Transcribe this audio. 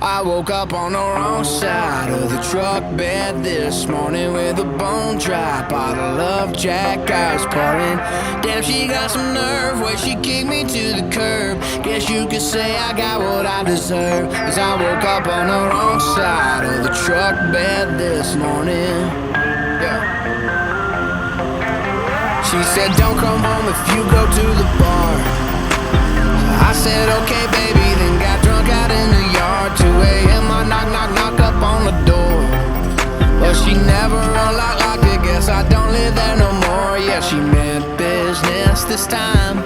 I woke up on the wrong side of the truck bed this morning with a bone dry bottle of Jack I was pouring. Damn, she got some nerve where she kicked me to the curb. Guess you could say I got what I deserve, 'cause I woke up on the wrong side of the truck bed this morning. Yeah. She said don't come home if you go to the bar. I said okay baby, then got drunk out in the yard. 2 a.m. I knock up on the door, but she never unlocked it. Guess I don't live there no more. Yeah, she meant business this time.